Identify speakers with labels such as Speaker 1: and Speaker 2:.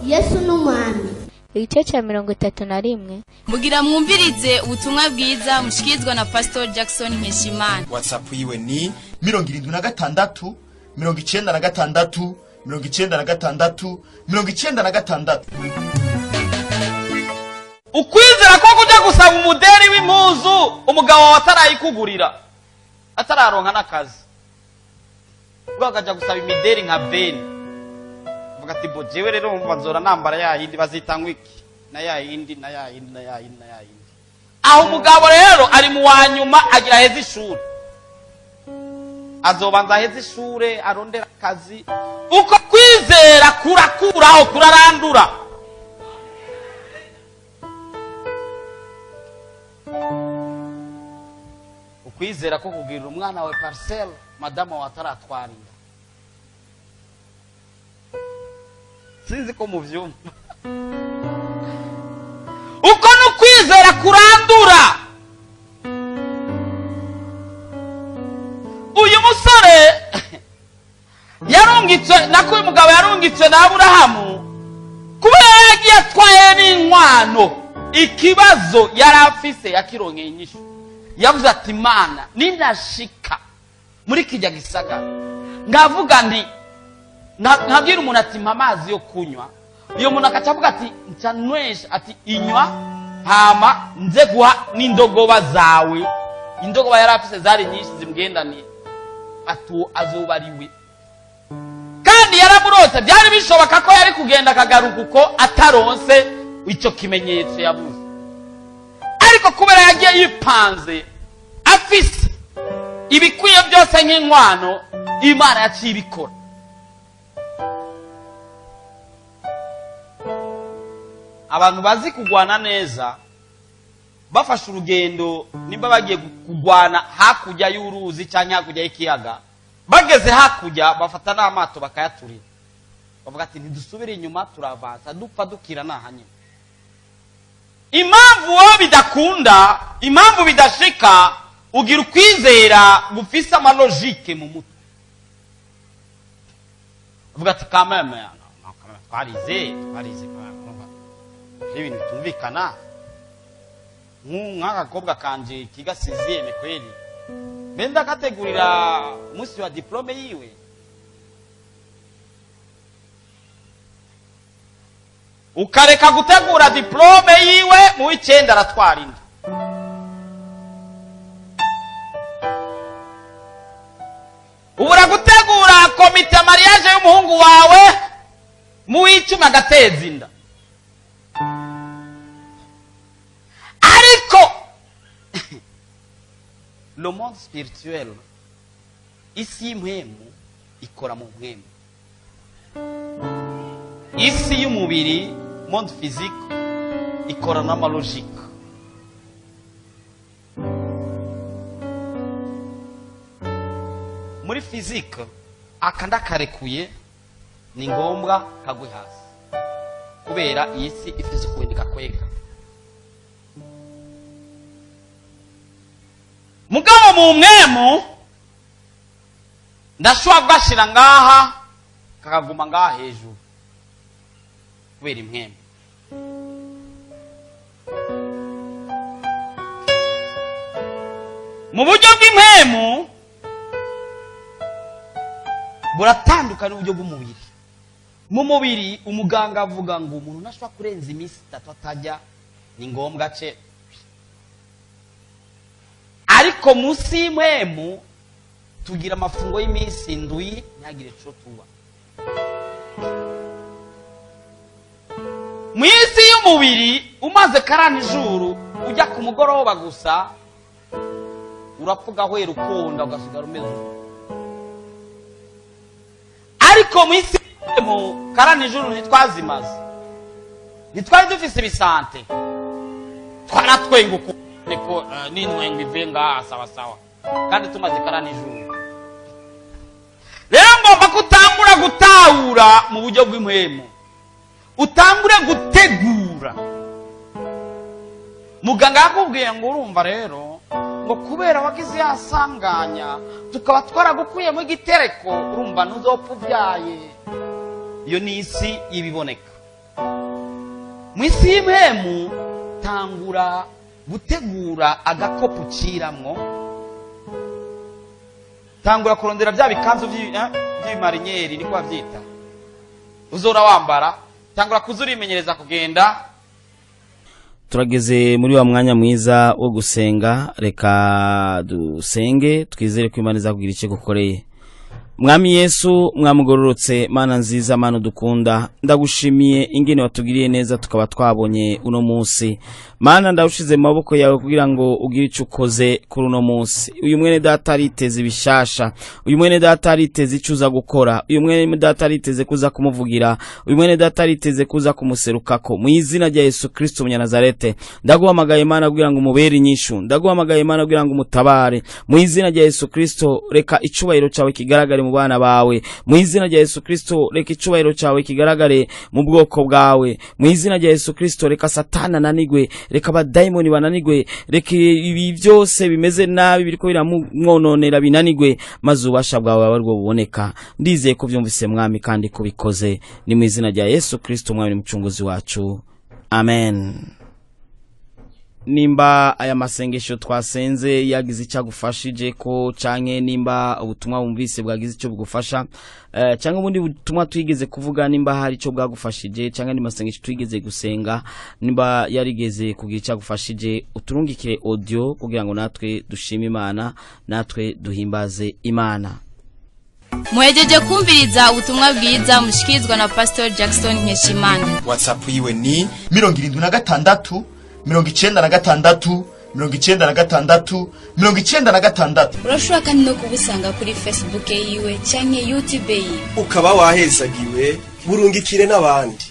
Speaker 1: Yesu n'umwami.
Speaker 2: Igice cya 31
Speaker 3: mugira mwumvirize ubutumwa bwiza mushikirizwa na Pastor Jackson Nkeshimana.
Speaker 4: WhatsApp yiwe ni 76 96 96 96.
Speaker 5: Ukwizera ko kujya gusaba umuderi w'impuzu umugabo wawe atarayikugurira atararonka n'akazi ubwo akajya gusaba imideri nka beni vuga ati bo jewe rero umva nzora nambara ya yindi bazitangwa iki na ya yindi aho umugabo rero ari mu wanyuma agira heza ishuri azobanza heza ishure arondera akazi uko kwizera kurakuraho kurarandura. Ukwizera ko kugirira umwana we parcelle madama wa ataratwarira sinzi ko muvyumva uko n'ukwizera kurandura. Uyu musore yarungitswe nako uyu mugabo yarungitswe na Aburahamu kubera yagiye atwaye n'inkwano ikibazo yari afise yakironkeye inyishu. Yavuze ati Mana ninashika muri kijya gisagara ngavuga ndi nkabwira umuntu ati mpa amazi yo kunywa, iyo muntu akacavuga ati ncanywesha ati inywa hama nze guha n'indogoba zawe. Indogoba yari afise zari nyinshi zimgendaniye atu azobariwe kandi yaramurose. Byari bishoboka ko yari kugenda akagaruka uko ataronse icyo kimenyetso yabuze, ariko kubera yagiye yipanze afise ibikwiye byose nk'inkwano Imana yaciye ibikora. Abantu bazi kugwana neza bafashe urugendo nimba bagiye kugwana hakurya y'uruzi cyangwa hakurya y'ikiyaga, bageze hakurya bafata n'amato bakayaturira bavuga ati ntidusubire inyuma turavansa dupfa dukira nahanye. Impamvu wowe bidakunda, impamvu bidashika, ugira ukwizera gufise amalogike mu mutwe. Uvuga ati kameme twarize ibintu bitumvikana nk'agakobwa kanje kiga 6e kweli benda kategurira umunsi wa diplome yiwe. Ukareka gutegura diplome yiwe mu w'icenda aratwara inda. Ubura gutegura komite mariage y'umuhungu wawe mu w'icumi agateza inda. Ariko le monde spirituel isi y'imwemu ikora mu mwemu, isi y'umubiri monde physique ikora n'amalogike. Muri physique akanda karekuye ni ngombwa kagwe hasi kubera iyi si ifise kwendika kwega. Mugabo mu mwemu ndashobora kugashira ngaha kakaguma ngaha hejuru kubera imwemu. Mu buryo bw'impemu buratandukana uburyo bw'umubiri. Mu mubiri umuganga avuga ngo umuntu nashobora kurenza iminsi 3 atajya ni ngombwa ce, ariko munsi y'imwemu tugira amafungo y'iminsi 7 ntagire cyo tuba. Mu isi y'umubiri umaze karana ijuru ujya ku mugoroba gusa urapfuga hwera ukunda ugasigara umeze. Ariko mu isi mu karana ijuru ntitwazimaze, ntitwari dufise ibisante twaratwenguka niko n'intwengo ivenga sawa kandi tumaze karana ijuru. Rero ngomba kutangura gutahura mu buryo bw'impemu, utangure gutegura. Muganga yakubwiye ngo urumva rero ngo kubera wagize yasanganya tukaba twaragukuyemo igitereko urumva ntuzopfa ubyaye. Iyo ni isi y'ibiboneka. Mu isi y'impemu tangura gutegura agakopo uciramwo, tangura kurondera bya bikanzu by'ibimarinyeri niko bavyita uzora wambara, tangura kuzurimenyereza kugenda.
Speaker 6: Turageze muri wa mwanya mwiza wo gusenga. Reka dusenge twizere ko Imana izakugira icyo gukoreye. Mwami Yesu, mwamugororotse, Mana nziza, Mana dukunda, ndagushimiye ingene watugiriye neza tukaba twabonye uno munsi. Mana ndawushize mu maboko yawe kugira ngo ugire icyo ukoze kuri uno munsi. Uyu mwene data ariteze ibishasha, uyu mwene data ariteze icyo uza gukora, uyu mwene data ariteze kuza kumuvugira, uyu mwene data ariteze kuza kumuserukako. Mu izina rya Yesu Kristo Munyanazarete ndaguhamagaye Mana kugira ngo umubere inyishu, ndaguhamagaye Mana kugira ngo umutabare. Mu izina rya Yesu Kristo reka icubahiro cyawe kigaragare mu bana bawe. Mu izina rya Yesu Kristo reka icubahiro cyawe kigaragare mu bwoko bwawe. Mu izina rya Yesu Kristo reka Satana ananigwe, reka abadayimoni bananigwe, reka ibi byose bimeze nabi biriko biramwononera binanigwe, maze ubasha bwawe abarwo buboneka. Ndizeye ko byumvise Mwami kandi ko bikoze. Ni mu izina rya Yesu Kristo Mwami n'umucunguzi wacu, amen. Nimba aya masengesho twasenze yagize icyagufashije ko, canke nimba ubutumwa bumvise bwagize icyo bugufasha, canke ubundi butumwa twigeze kuvuga nimba hari icyo bwagufashije, canke ni masengesho twigeze gusenga nimba yarigeze kugira icyagufashije, uturungikire audio kugira ngo natwe dushime Imana, natwe duhimbaze Imana.
Speaker 3: Muhejeje kumviriza ubutumwa bwiza mushikirizwa na Pastor Jackson Nkeshimana.
Speaker 4: WhatsApp yiwe ni 76 96 96 96.
Speaker 3: Urashobora kandi no kubusanga kuri Facebook yiwe canke YouTube yiwe.
Speaker 7: Ukaba wahezagiwe burungikire n'abandi.